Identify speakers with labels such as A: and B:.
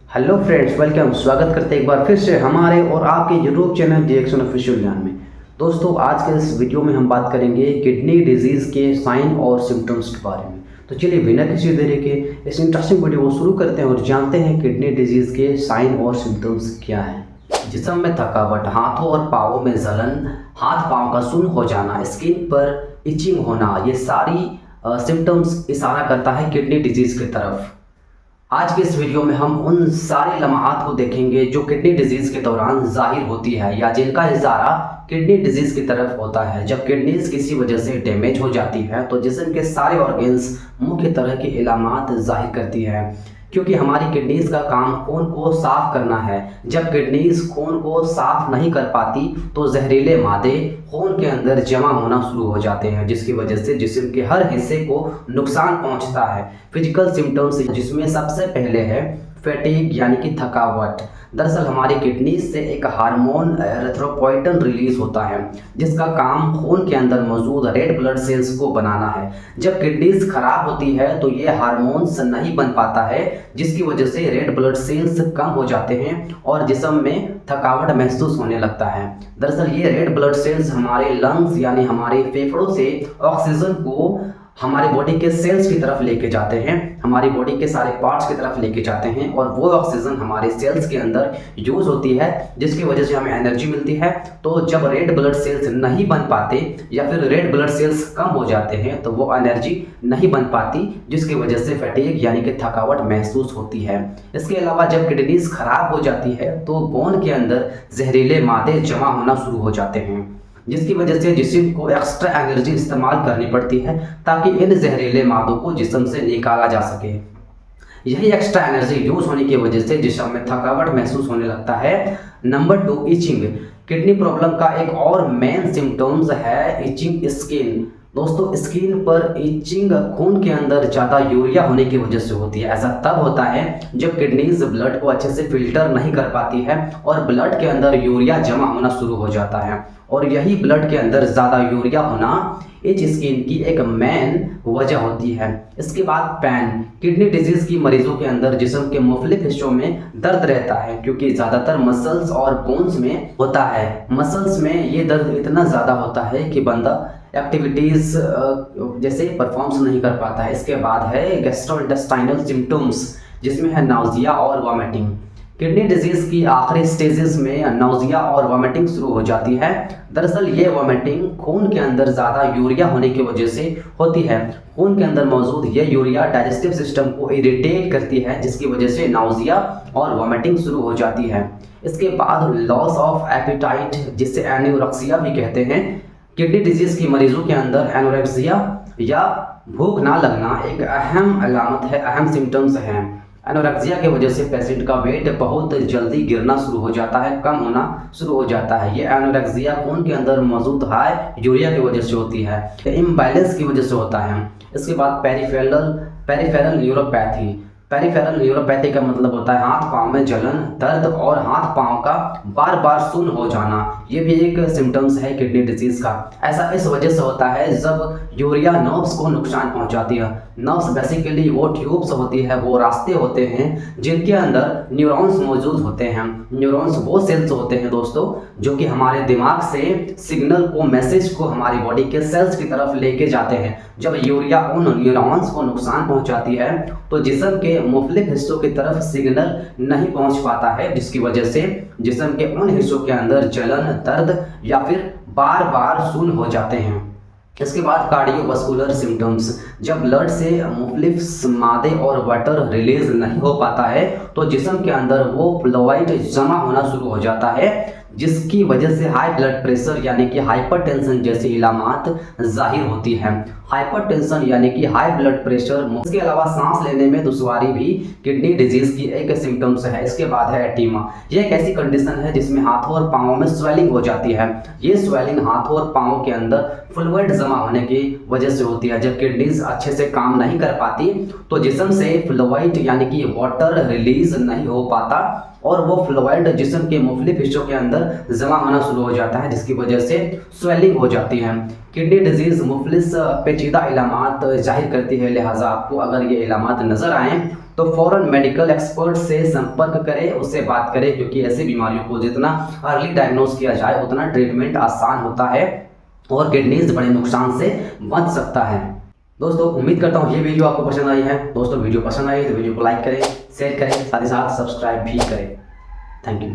A: Hello friends, welcome. स्वागत करते हैं एक बार फिर से हमारे और आपके यूट्यूब चैनल रिएक्शन ऑफिशियल ज्ञान में। दोस्तों, आज के इस वीडियो में हम बात करेंगे किडनी डिजीज़ के साइन और सिम्टम्स के बारे में। तो चलिए बिना किसी देरी के इस इंटरेस्टिंग वीडियो को शुरू करते हैं और जानते हैं किडनी डिजीज़ के साइन और सिम्टम्स क्या हैं। जिस्म में थकावट, हाथों और पाँवों में जलन, हाथ पाँव का सुन्न हो जाना, स्किन पर इचिंग होना, ये सारी सिम्टम्स इशारा करता है किडनी डिजीज़ की तरफ। आज के इस वीडियो में हम उन सारे लम्हात को देखेंगे जो किडनी डिजीज़ के दौरान जाहिर होती है या जिनका इशारा किडनी डिजीज़ की तरफ होता है। जब किडनीज किसी वजह से डैमेज हो जाती है तो जिस्म के सारे ऑर्गन्स मुख्य तरह की इलामात जाहिर करती है, क्योंकि हमारी किडनीज का काम खून को साफ करना है। जब किडनीज खून को साफ नहीं कर पाती तो जहरीले मादे खून के अंदर जमा होना शुरू हो जाते हैं, जिसकी वजह से जिस्म के हर हिस्से को नुकसान पहुंचता है। फिजिकल सिम्टम्स जिसमें सबसे पहले है फैटिग यानी कि थकावट। दरअसल हमारी किडनी से एक हार्मोन एरिथ्रोपोइटिन रिलीज होता है, जिसका काम खून के अंदर मौजूद रेड ब्लड सेल्स को बनाना है। जब किडनीज खराब होती है तो ये हार्मोन्स नहीं बन पाता है, जिसकी वजह से रेड ब्लड सेल्स कम हो जाते हैं और जिस्म में थकावट महसूस होने लगता है। दरअसल ये रेड ब्लड सेल्स हमारे लंग्स यानी हमारे फेफड़ों से ऑक्सीजन को हमारी बॉडी के सेल्स की तरफ लेके जाते हैं, हमारी बॉडी के सारे पार्ट्स की तरफ लेके जाते हैं और वो ऑक्सीजन हमारे सेल्स के अंदर यूज होती है, जिसकी वजह से हमें एनर्जी मिलती है। तो जब रेड ब्लड सेल्स नहीं बन पाते या फिर रेड ब्लड सेल्स कम हो जाते हैं तो वो एनर्जी नहीं बन पाती, जिसकी वजह से फैटिग यानी कि थकावट महसूस होती है। इसके अलावा जब किडनीज खराब हो जाती है तो बोन के अंदर जहरीले मादे जमा होना शुरू हो जाते हैं, जिसकी वजह से जिस्म को एक्स्ट्रा एनर्जी इस्तेमाल करनी पड़ती है ताकि इन जहरीले मादों को जिस्म से निकाला जा सके। यही एक्स्ट्रा एनर्जी यूज होने की वजह से जिस्म में थकावट महसूस होने लगता है। Number 2, etching. किडनी प्रॉब्लम का एक और मेन सिम्टम्स है इचिंग स्किन। दोस्तों, स्किन पर इचिंग खून के अंदर ज़्यादा यूरिया होने की वजह से होती है। ऐसा तब होता है जब किडनीज ब्लड को अच्छे से फिल्टर नहीं कर पाती है और ब्लड के अंदर यूरिया जमा होना शुरू हो जाता है, और यही ब्लड के अंदर ज़्यादा यूरिया होना इच स्किन की एक मेन वजह होती है। इसके बाद पैन। किडनी डिजीज़ की मरीजों के अंदर जिस्म के मुख्तलिफ हिस्सों में दर्द रहता है, क्योंकि ज़्यादातर मसल्स और बोन्स में होता है। मसल्स में ये दर्द इतना ज़्यादा होता है कि बंदा एक्टिविटीज़ जैसे परफॉर्म्स नहीं कर पाता है। इसके बाद है गैस्ट्रोइंटेस्टाइनल सिम्टम्स, जिसमें है नाउजिया और वॉमिटिंग। किडनी डिजीज़ की आखिरी स्टेजेस में नाउजिया और वॉमिटिंग शुरू हो जाती है। दरअसल ये वॉमिटिंग खून के अंदर ज़्यादा यूरिया होने की वजह से होती है। खून के अंदर मौजूद ये यूरिया डाइजेस्टिव सिस्टम को इरिटेट करती है, जिसकी वजह से नाउजिया और वॉमिटिंग शुरू हो जाती है। इसके बाद लॉस ऑफ एपिटाइट, जिसे एनोरेक्सिया भी कहते हैं। किडनी डिजीज़ की मरीजों के अंदर एनोरेक्सिया या भूख ना लगना एक अहम अलामत है, अहम सिम्टम्स हैं। एनोरेक्सिया की वजह से पेशेंट का वेट बहुत जल्दी गिरना शुरू हो जाता है, कम होना शुरू हो जाता है। ये एनोरेक्सिया खून के अंदर मौजूद हाई यूरिया की वजह से होती है, इम्बैलेंस की वजह से होता है। इसके बाद पेरिफेरल न्यूरोपैथी। पेरिफेरल न्यूरोपैथी का मतलब होता है हाथ पाँव में जलन, दर्द और हाथ पाँव का बार बार सुन्न हो जाना। ये भी एक सिम्टम्स है किडनी डिजीज़ का। ऐसा इस वजह से होता है जब यूरिया नर्व्स को नुकसान पहुंचाती है। नर्व्स बेसिकली वो ट्यूब्स होती है, वो रास्ते होते हैं जिनके अंदर न्यूरॉन्स मौजूद होते हैं। न्यूरॉन्स वो सेल्स होते हैं दोस्तों जो कि हमारे दिमाग से सिग्नल को, मैसेज को हमारी बॉडी के सेल्स की तरफ लेके जाते हैं। जब यूरिया उन न्यूरॉन्स को नुकसान पहुंचाती है तो जिस्म के मुख्तलिफ हिस्सों की तरफ सिग्नल नहीं पहुंच पाता है, जिसकी वजह से जिस्म के उन हिस्सों के अंदर जलन, दर्द या फिर बार बार सुन्न हो जाते हैं। इसके बाद कार्डियोवास्कुलर सिम्टम्स। जब ब्लड से मुख्तलिफ मादे और वाटर रिलीज नहीं हो पाता है तो जिस्म के अंदर वो फ्लूइड जमा होना शुरू हो जाता है, जिसकी वजह से हाई ब्लड प्रेशर यानी कि हाइपरटेंशन जैसी इलामात जाहिर होती है। हाइपरटेंशन यानी कि हाई ब्लड प्रेशर। इसके अलावा सांस लेने में दुश्वारी भी किडनी डिजीज की एक सिम्टम्स है। इसके बाद है एटीमा। यह एक ऐसी कंडीशन है जिसमें हाथों और पाँवों में स्वेलिंग हो जाती है। ये स्वेलिंग हाथों और पाँवों के अंदर फ्लूइड जमा होने की वजह से होती है। जब किडनीज अच्छे से काम नहीं कर पाती तो जिस्म से फ्लूइड यानी कि वाटर रिलीज नहीं हो पाता और वो फ्लूइड जिस्म के मुख्तलिफ हिस्सों के अंदर जमा होना शुरू हो जाता है, जिसकी वजह से स्वेलिंग हो जाती है। किडनी डिजीज़ मुख्तलिफ पेचीदा इलामात जाहिर करती है, लिहाजा आपको अगर ये इलामात नज़र आएँ तो फ़ौरन मेडिकल एक्सपर्ट से संपर्क करें, उससे बात करें, क्योंकि ऐसी बीमारियों को जितना अर्ली डायग्नोज किया जाए उतना ट्रीटमेंट आसान होता है और किडनीज बड़े नुकसान से बच सकता है। दोस्तों उम्मीद करता हूँ ये वीडियो आपको पसंद आई है। दोस्तों वीडियो पसंद आई तो वीडियो को लाइक करें, शेयर करें, साथ ही साथ सब्सक्राइब भी करें। Thank you.